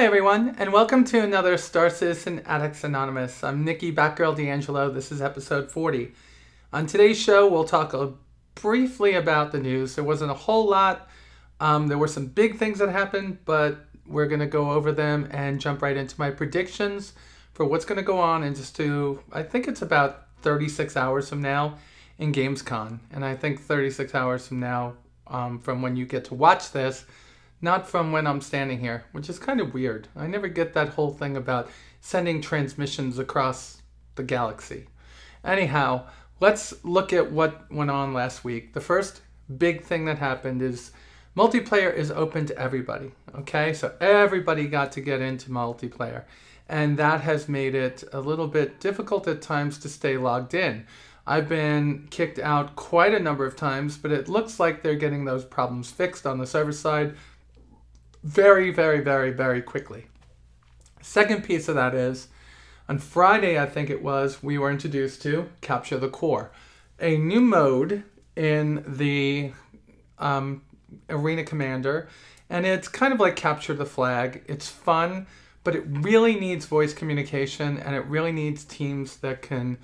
Hi everyone, and welcome to another Star Citizen Addicts Anonymous. I'm Nikki Batgirl D'Angelo. This is episode 40. On today's show, we'll talk briefly about the news. There wasn't a whole lot. There were some big things that happened, but we're going to go over them and jump right into my predictions for what's going to go on in I think it's about 36 hours from now in GamesCon. And I think 36 hours from now, from when you get to watch this, not from when I'm standing here, which is kind of weird. I never get that whole thing about sending transmissions across the galaxy. Anyhow, let's look at what went on last week. The first big thing that happened is multiplayer is open to everybody, okay? So everybody got to get into multiplayer, and that has made it a little bit difficult at times to stay logged in. I've been kicked out quite a number of times, but it looks like they're getting those problems fixed on the server side very quickly. Second piece of that is, on Friday, I think it was, we were introduced to Capture the Core, a new mode in the Arena Commander, and it's kind of like Capture the Flag. It's fun, but it really needs voice communication, and it really needs teams that can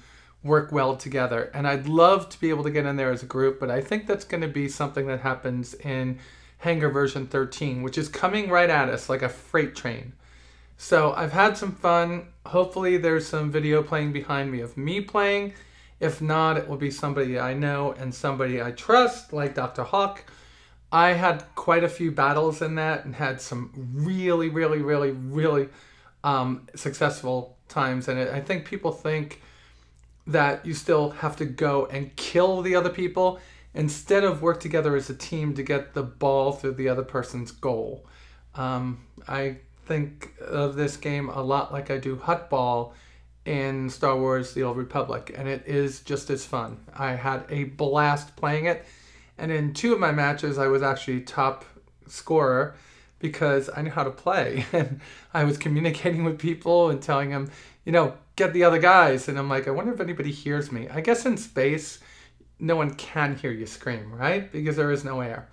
work well together. And I'd love to be able to get in there as a group, but I think that's going to be something that happens in Hangar version 13, which is coming right at us like a freight train. So I've had some fun. Hopefully there's some video playing behind me of me playing. If not, it will be somebody I know and somebody I trust, like Dr. Hawk. I had quite a few battles in that and had some really successful times in it. I think people think that you still have to go and kill the other people instead of work together as a team to get the ball through the other person's goal. I think of this game a lot like I do Huttball in Star Wars The Old Republic, and it is just as fun. I had a blast playing it, and in 2 of my matches I was actually top scorer because I knew how to play, and I was communicating with people and telling them, you know, get the other guys, and I'm like, I wonder if anybody hears me. I guess in space no one can hear you scream, right? Because there is no air.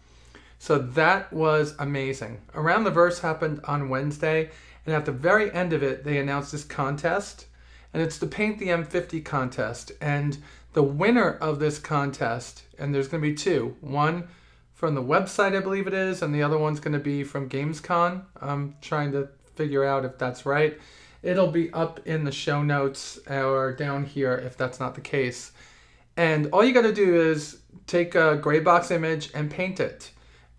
So that was amazing. Around the Verse happened on Wednesday, and at the very end of it, they announced this contest, and it's the Paint the M50 contest. And the winner of this contest, and there's going to be 2, one from the website, I believe it is, and the other one's going to be from GamesCon. I'm trying to figure out if that's right. It'll be up in the show notes or down here if that's not the case. And all you got to do is take a gray box image and paint it.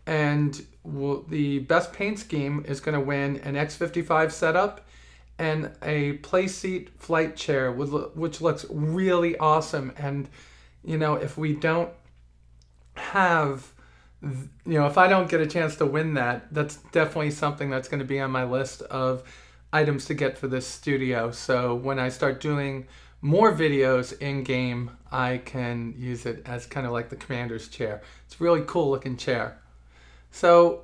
And the best paint scheme is going to win an X55 setup and a playseat flight chair, which looks really awesome. And, you know, if we don't have, you know, if I don't get a chance to win that, that's definitely something that's going to be on my list of items to get for this studio. So when I start doing more videos in game, I can use it as kind of like the commander's chair. It's a really cool looking chair. So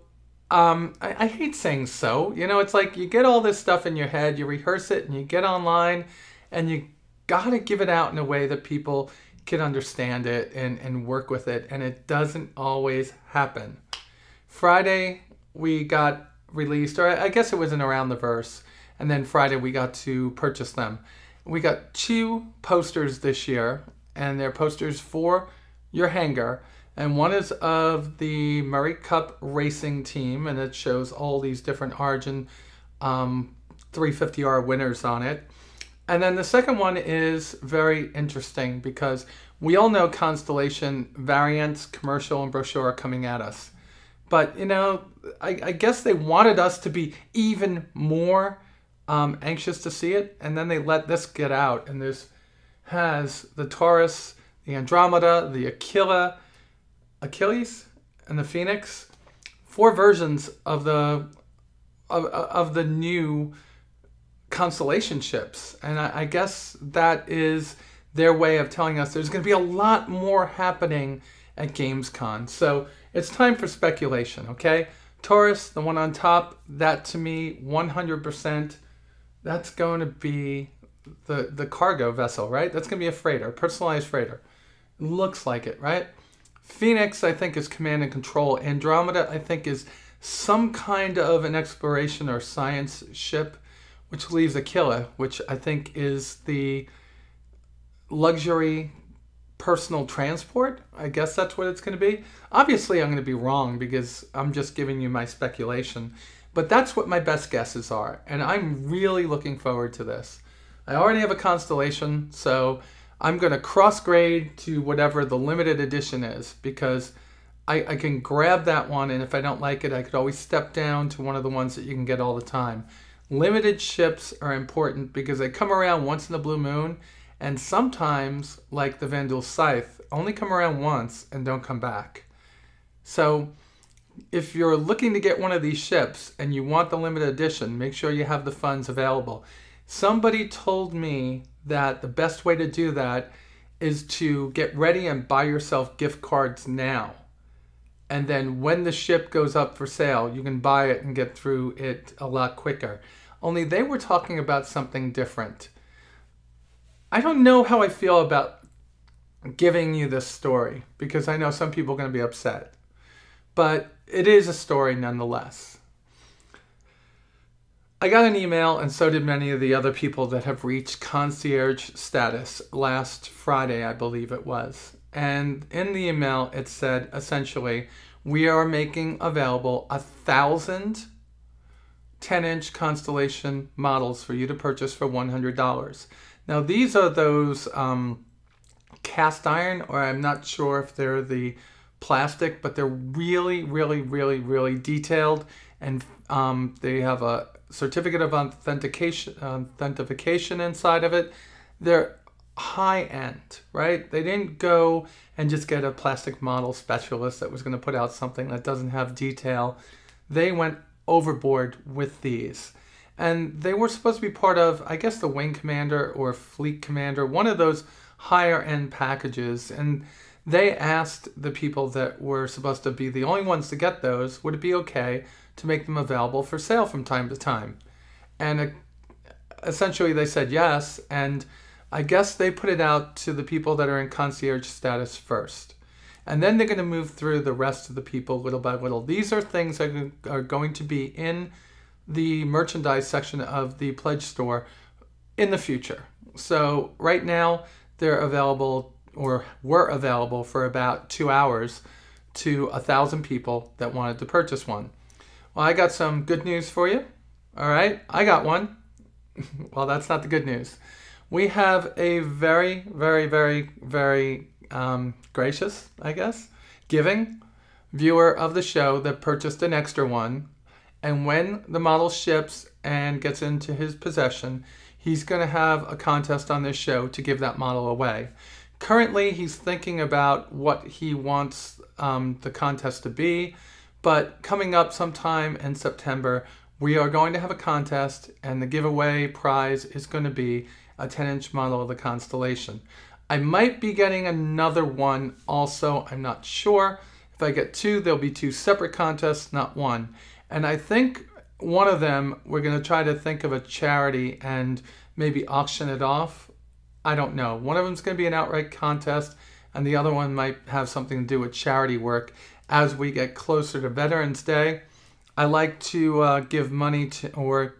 I hate saying so. You know, it's like you get all this stuff in your head, you rehearse it, and you get online, and you gotta give it out in a way that people can understand it and work with it, and it doesn't always happen. Friday we got released, or I guess it was in Around the Verse, and then Friday we got to purchase them. We got 2 posters this year, and they're posters for your hangar. And one is of the Murray Cup racing team, and it shows all these different Origin 350R winners on it. And then the second one is very interesting because we all know Constellation variants, commercial, and brochure are coming at us. But, you know, I guess they wanted us to be even more anxious to see it, and then they let this get out, and this has the Taurus, the Andromeda, the Achilles, and the Phoenix. 4 versions of the new Constellation ships, and I guess that is their way of telling us there's going to be a lot more happening at GamesCon. So it's time for speculation, okay? Taurus, the one on top, that to me 100%. That's going to be the cargo vessel, right? That's going to be a freighter, a personalized freighter. Looks like it, right? Phoenix, I think, is command and control. Andromeda, I think, is some kind of an exploration or science ship, which leaves Aquila, which I think is the luxury personal transport. I guess that's what it's going to be. Obviously, I'm going to be wrong because I'm just giving you my speculation. But that's what my best guesses are. And I'm really looking forward to this. I already have a Constellation, so I'm going to cross-grade to whatever the limited edition is because I can grab that one, and if I don't like it, I could always step down to one of the ones that you can get all the time. Limited ships are important because they come around once in a blue moon, and sometimes, like the Vandal Scythe, only come around once and don't come back. So if you're looking to get one of these ships and you want the limited edition, make sure you have the funds available. Somebody told me that the best way to do that is to get ready and buy yourself gift cards now. And then when the ship goes up for sale, you can buy it and get through it a lot quicker. Only they were talking about something different. I don't know how I feel about giving you this story because I know some people are going to be upset. But it is a story nonetheless. I got an email, and so did many of the other people that have reached concierge status last Friday, I believe it was. And in the email, it said, essentially, we are making available 1,000 10-inch Constellation models for you to purchase for $100. Now, these are those cast iron, or I'm not sure if they're the plastic, but they're really, really, really, really detailed, and they have a certificate of authentication inside of it. They're high end, right? They didn't go and just get a plastic model specialist that was going to put out something that doesn't have detail. They went overboard with these. And they were supposed to be part of, I guess, the Wing Commander or Fleet Commander, one of those higher end packages. And they asked the people that were supposed to be the only ones to get those, would it be okay to make them available for sale from time to time? And essentially they said yes, and I guess they put it out to the people that are in concierge status first. And then they're going to move through the rest of the people little by little. These are things that are going to be in the merchandise section of the Pledge store in the future. So right now they're available, or were available, for about 2 hours to 1,000 people that wanted to purchase one. Well, I got some good news for you. All right, I got one. Well, that's not the good news. We have a very, very, very, very gracious, I guess, giving viewer of the show that purchased an extra one. And when the model ships and gets into his possession, he's going to have a contest on this show to give that model away. Currently, he's thinking about what he wants the contest to be. But coming up sometime in September, we are going to have a contest, and the giveaway prize is going to be a 10-inch model of the Constellation. I might be getting another one also. I'm not sure. If I get two, there'll be two separate contests, not one. And I think one of them, we're going to try to think of a charity and maybe auction it off. I don't know. One of them is going to be an outright contest, and the other one might have something to do with charity work as we get closer to Veterans Day. I like to give money to, or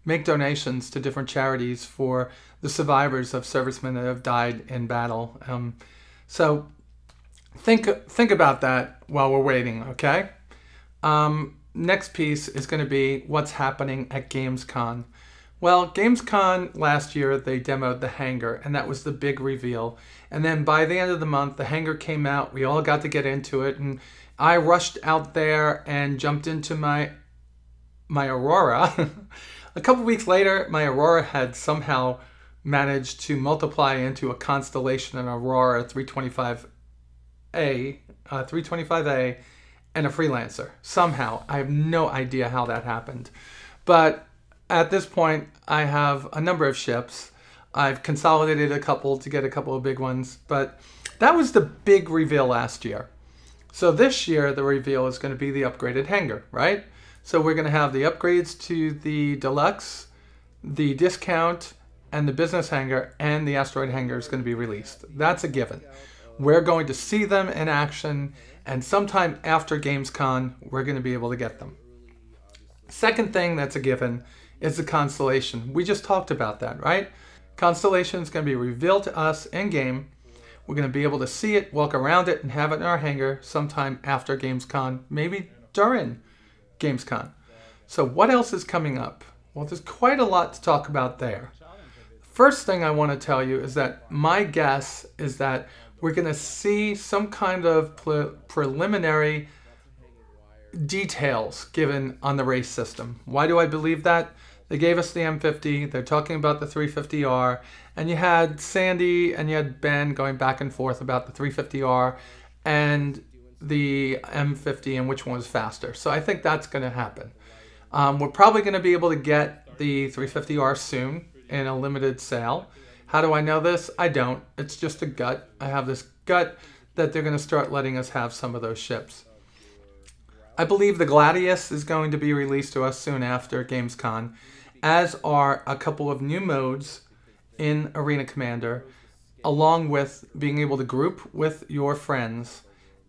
make donations to different charities for the survivors of servicemen that have died in battle. So think about that while we're waiting, okay? Next piece is going to be what's happening at GamesCon. Well, GamesCon last year, they demoed the Hangar, and that was the big reveal. And then by the end of the month, the Hangar came out. We all got to get into it, and I rushed out there and jumped into my Aurora. A couple weeks later, my Aurora had somehow managed to multiply into a Constellation, an Aurora 325A, and a Freelancer. Somehow. I have no idea how that happened. But at this point, I have a number of ships. I've consolidated a couple to get a couple of big ones. But that was the big reveal last year. So this year, the reveal is going to be the upgraded Hangar, right? So we're going to have the upgrades to the Deluxe, the Discount, and the Business Hangar, and the Asteroid Hangar is going to be released. That's a given. We're going to see them in action, and sometime after GamesCon, we're going to be able to get them. Second thing that's a given is the Constellation. We just talked about that, right? Constellation is going to be revealed to us in-game. We're going to be able to see it, walk around it, and have it in our hangar sometime after GamesCon, maybe during GamesCon. So what else is coming up? Well, there's quite a lot to talk about there. First thing I want to tell you is that my guess is that we're going to see some kind of preliminary details given on the race system. Why do I believe that? They gave us the M50, they're talking about the 350R, and you had Sandy and you had Ben going back and forth about the 350R and the M50 and which one was faster. So I think that's going to happen. We're probably going to be able to get the 350R soon in a limited sale. How do I know this? I don't. It's just a gut. I have this gut that they're going to start letting us have some of those ships. I believe the Gladius is going to be released to us soon after GamesCon, as are a couple of new modes in Arena Commander, along with being able to group with your friends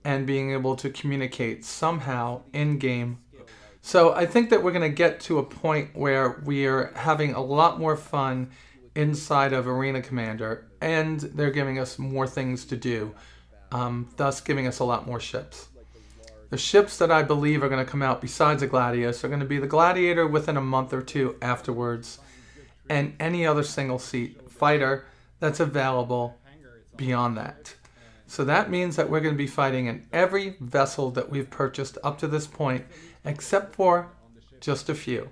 and being able to communicate somehow in-game. So I think that we're going to get to a point where we are having a lot more fun inside of Arena Commander, and they're giving us more things to do, thus giving us a lot more ships. The ships that I believe are going to come out besides the Gladius are going to be the Gladiator within a month or two afterwards, and any other single-seat fighter that's available beyond that. So that means that we're going to be fighting in every vessel that we've purchased up to this point, except for just a few.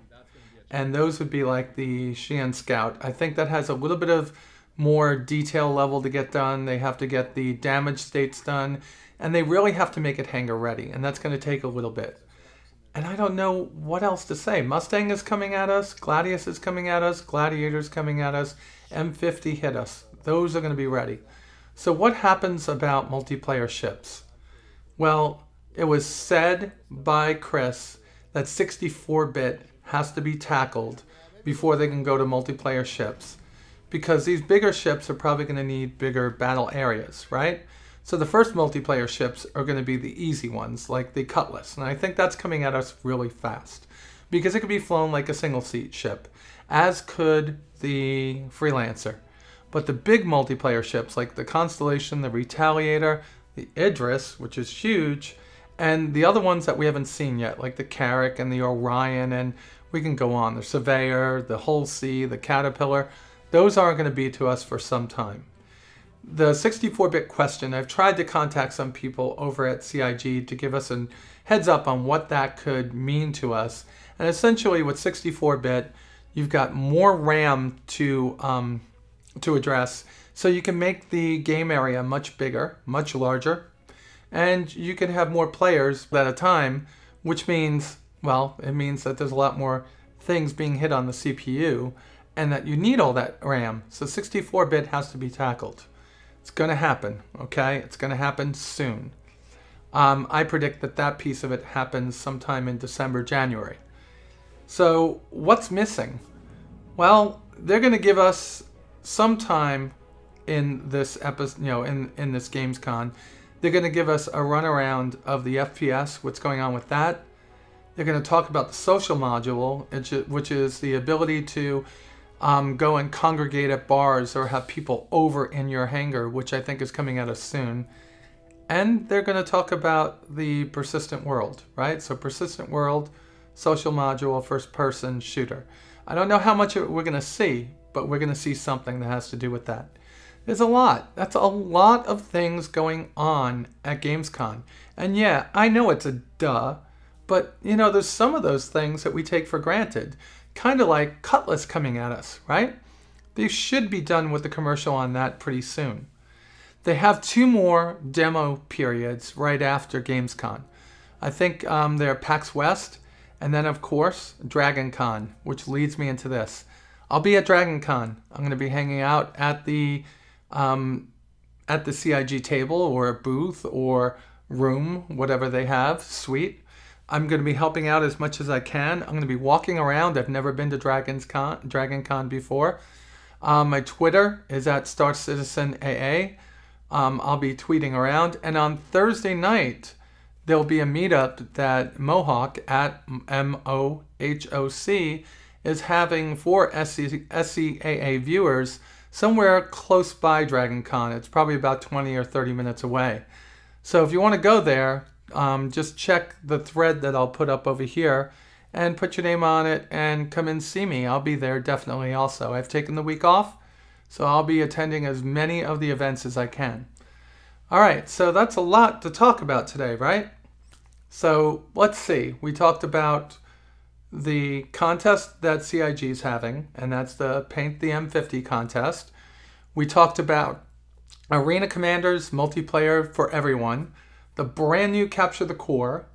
And those would be like the Xi'an Scout. I think that has a little bit of more detail level to get done. They have to get the damage states done, and they really have to make it hangar ready, and that's going to take a little bit. And I don't know what else to say. Mustang is coming at us, Gladius is coming at us, Gladiator's coming at us, M50 hit us. Those are going to be ready. So what happens about multiplayer ships? Well, it was said by Chris that 64-bit has to be tackled before they can go to multiplayer ships, because these bigger ships are probably going to need bigger battle areas, right? So the first multiplayer ships are going to be the easy ones, like the Cutlass. And I think that's coming at us really fast, because it could be flown like a single-seat ship, as could the Freelancer. But the big multiplayer ships, like the Constellation, the Retaliator, the Idris, which is huge, and the other ones that we haven't seen yet, like the Carrack and the Orion, and we can go on, the Surveyor, the Hull C, the Caterpillar, those aren't going to be to us for some time. The 64-bit question, I've tried to contact some people over at CIG to give us a heads up on what that could mean to us. And essentially with 64-bit, you've got more RAM to address, so you can make the game area much bigger, much larger, and you can have more players at a time, which means, well, it means that there's a lot more things being hit on the CPU, and that you need all that RAM. So 64-bit has to be tackled. It's going to happen, okay? It's going to happen soon. I predict that that piece of it happens sometime in December, January. So what's missing? Well, they're going to give us some time in this episode, in this GamesCon. They're going to give us a runaround of the FPS, what's going on with that. They're going to talk about the social module, which is the ability to go and congregate at bars or have people over in your hangar, which I think is coming at us soon. And they're going to talk about the persistent world, right? So persistent world, social module, first person shooter. I don't know how much we're going to see, but we're going to see something that has to do with that. There's a lot. That's a lot of things going on at GamesCon. And yeah, I know it's a duh, but there's some of those things that we take for granted. Kind of like Cutlass coming at us, right? They should be done with the commercial on that pretty soon. They have 2 more demo periods right after GamesCon. I think they're PAX West, and then of course DragonCon, which leads me into this. I'll be at DragonCon. I'm going to be hanging out at the CIG table or a booth or room, whatever they have, suite. I'm going to be helping out as much as I can. I'm going to be walking around. I've never been to DragonCon before. My Twitter is at StarCitizenAA. I'll be tweeting around. And on Thursday night, there'll be a meetup that Mohawk at MOHOC is having for SCAA viewers somewhere close by DragonCon. It's probably about 20 or 30 minutes away. So if you want to go there, just check the thread that I'll put up over here and put your name on it and come and see me. I'll be there definitely also. I've taken the week off, so I'll be attending as many of the events as I can. All right, so that's a lot to talk about today, right? So let's see. We talked about the contest that CIG is having, and that's the Paint the M50 contest. We talked about Arena Commanders multiplayer for everyone, the brand new Capture the Core.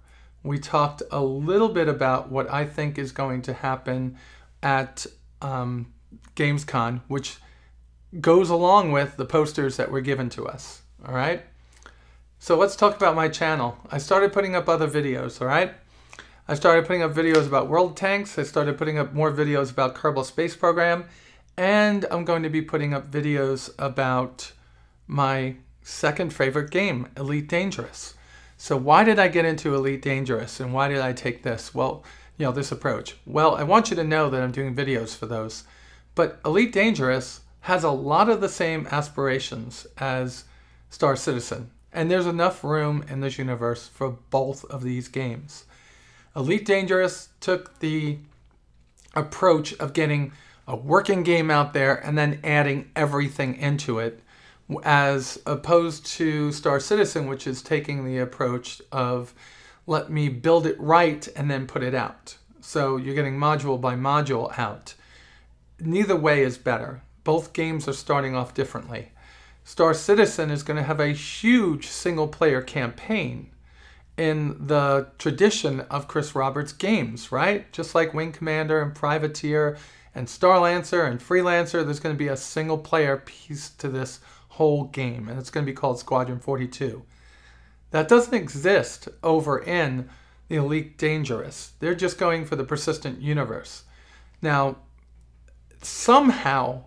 We talked a little bit about what I think is going to happen at GamesCon, which goes along with the posters that were given to us. All right. So let's talk about my channel. I started putting up other videos. All right. I started putting up videos about world tanks. I started putting up more videos about Kerbal Space Program. And I'm going to be putting up videos about my second favorite game, Elite Dangerous. So why did I get into Elite Dangerous and why did I take this? Well, this approach. Well, I want you to know that I'm doing videos for those. But Elite Dangerous has a lot of the same aspirations as Star Citizen. And there's enough room in this universe for both of these games. Elite Dangerous took the approach of getting a working game out there and then adding everything into it, as opposed to Star Citizen, which is taking the approach of let me build it right and then put it out. So you're getting module by module out. Neither way is better. Both games are starting off differently. Star Citizen is going to have a huge single-player campaign in the tradition of Chris Roberts games, right? Just like Wing Commander and Privateer and Starlancer and Freelancer, there's going to be a single-player piece to this whole game, and it's going to be called Squadron 42. That doesn't exist over in the Elite Dangerous. They're just going for the persistent universe. Now, somehow,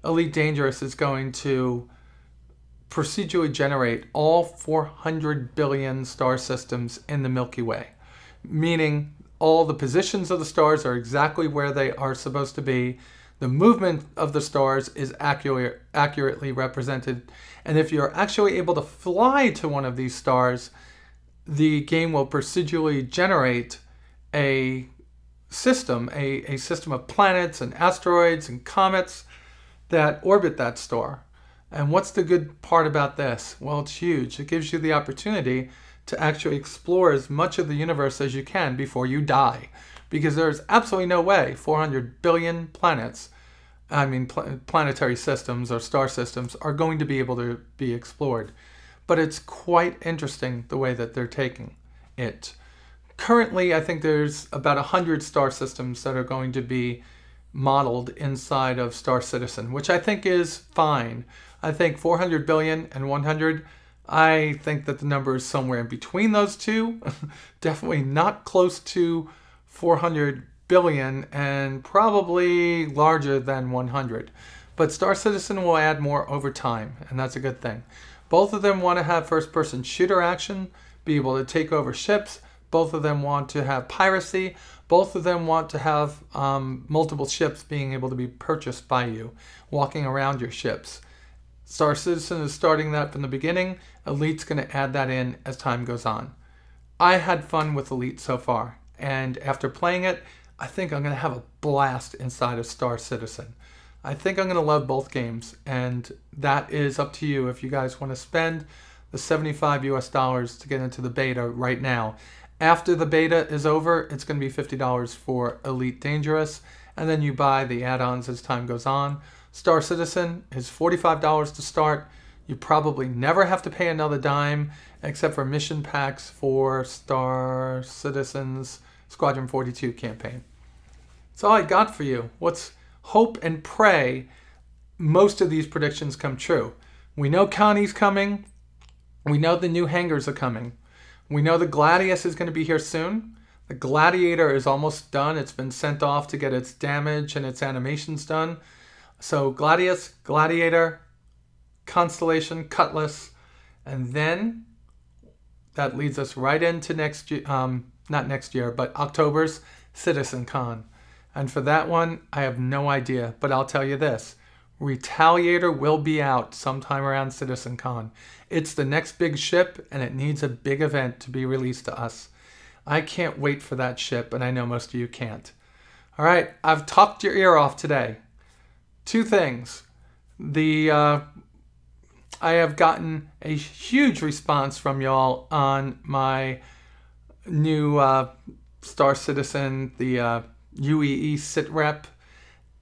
Elite Dangerous is going to procedurally generate all 400 billion star systems in the Milky Way, meaning all the positions of the stars are exactly where they are supposed to be. The movement of the stars is accurately represented. And if you're actually able to fly to one of these stars, the game will procedurally generate a system, a system of planets and asteroids and comets that orbit that star. And what's the good part about this? Well, it's huge. It gives you the opportunity to actually explore as much of the universe as you can before you die. Because there's absolutely no way 400 billion planets, planetary systems or star systems, are going to be able to be explored. But it's quite interesting the way that they're taking it. Currently, I think there's about 100 star systems that are going to be modeled inside of Star Citizen, which I think is fine. I think 400 billion and 100, I think that the number is somewhere in between those two. Definitely not close to 400 billion and probably larger than 100. But Star Citizen will add more over time, and that's a good thing. Both of them want to have first-person shooter action, be able to take over ships. Both of them want to have piracy. Both of them want to have multiple ships being able to be purchased by you, walking around your ships. Star Citizen is starting that from the beginning. Elite's going to add that in as time goes on. I had fun with Elite so far, and after playing it, I think I'm going to have a blast inside of Star Citizen. I think I'm going to love both games, and that is up to you if you guys want to spend the $75 US to get into the beta right now. After the beta is over, it's going to be $50 for Elite Dangerous, and then you buy the add-ons as time goes on. Star Citizen is $45 to start. You probably never have to pay another dime except for mission packs for Star Citizen's Squadron 42 campaign. That's all I got for you. Let's hope and pray most of these predictions come true. We know Connie's coming. We know the new hangars are coming. We know the Gladius is going to be here soon. The Gladiator is almost done. It's been sent off to get its damage and its animations done. So Gladius, Gladiator, Constellation, Cutlass, and then that leads us right into next year, not next year, but October's CitizenCon. And for that one, I have no idea, but I'll tell you this. Retaliator will be out sometime around CitizenCon. It's the next big ship, and it needs a big event to be released to us. I can't wait for that ship, and I know most of you can't. All right, I've talked your ear off today. Two things. I have gotten a huge response from y'all on my new Star Citizen, the UEE sit rep.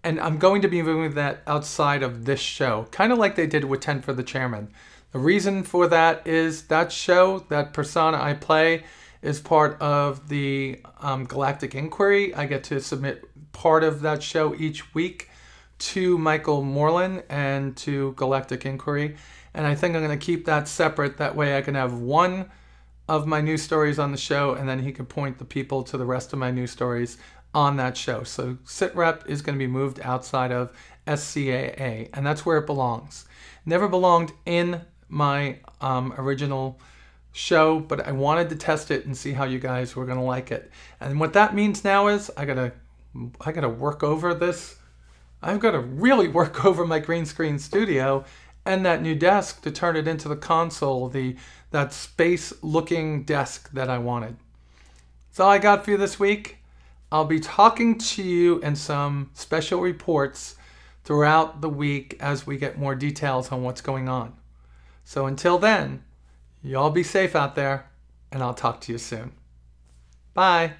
And I'm going to be moving that outside of this show, kind of like they did with 10 for the Chairman. The reason for that is that show, that persona I play, is part of the Galactic Inquiry. I get to submit part of that show each week to Michael Moreland and to Galactic Inquiry. And I think I'm going to keep that separate. That way I can have one of my news stories on the show, and then he can point the people to the rest of my news stories on that show. So SitRep is going to be moved outside of SCAA, and that's where it belongs. Never belonged in my original show, but I wanted to test it and see how you guys were going to like it. And what that means now is I gotta work over this. I've got to really work over my green screen studio and that new desk to turn it into the console, that space-looking desk that I wanted. That's all I got for you this week. I'll be talking to you in some special reports throughout the week as we get more details on what's going on. So until then, y'all be safe out there, and I'll talk to you soon. Bye.